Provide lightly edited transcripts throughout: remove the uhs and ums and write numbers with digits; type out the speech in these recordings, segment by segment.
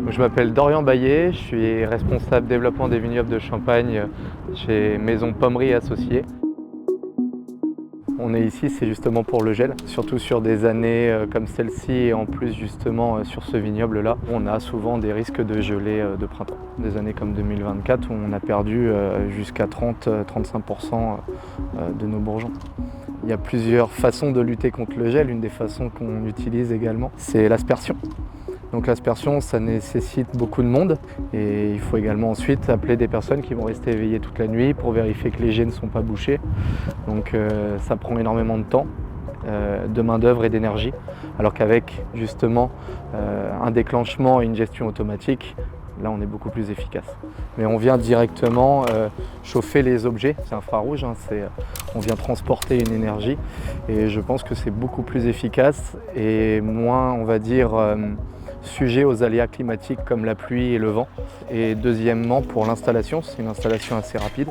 Je m'appelle Dorian Baillet, je suis responsable développement des vignobles de Champagne chez Maison Pommery Associés. On est ici, c'est justement pour le gel, surtout sur des années comme celle-ci et en plus justement sur ce vignoble-là. On a souvent des risques de gelée de printemps. Des années comme 2024 où on a perdu jusqu'à 30-35% de nos bourgeons. Il y a plusieurs façons de lutter contre le gel. Une des façons qu'on utilise également, c'est l'aspersion. Donc l'aspersion, ça nécessite beaucoup de monde et il faut également ensuite appeler des personnes qui vont rester éveillées toute la nuit pour vérifier que les jets ne sont pas bouchés. Donc ça prend énormément de temps, de main d'œuvre et d'énergie, alors qu'avec justement un déclenchement et une gestion automatique, là on est beaucoup plus efficace. Mais on vient directement chauffer les objets, c'est infrarouge, on vient transporter une énergie et je pense que c'est beaucoup plus efficace et moins, on va dire, sujet aux aléas climatiques comme la pluie et le vent. Et deuxièmement, pour l'installation, c'est une installation assez rapide,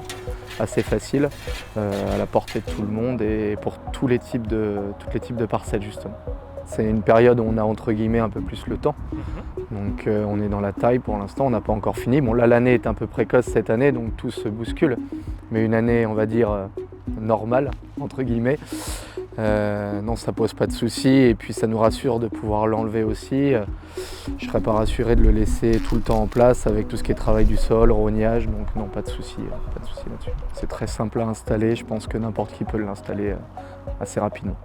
assez facile, à la portée de tout le monde et pour tous les types de parcelles justement. C'est une période où on a entre guillemets un peu plus le temps. Donc on est dans la taille pour l'instant, on n'a pas encore fini. Bon là l'année est un peu précoce cette année, donc tout se bouscule. Mais une année, on va dire, normale, entre guillemets. Non, ça pose pas de soucis et puis ça nous rassure de pouvoir l'enlever aussi. Je serais pas rassuré de le laisser tout le temps en place avec tout ce qui est travail du sol, rognage, donc non, pas de soucis là-dessus. C'est très simple à installer, je pense que n'importe qui peut l'installer assez rapidement.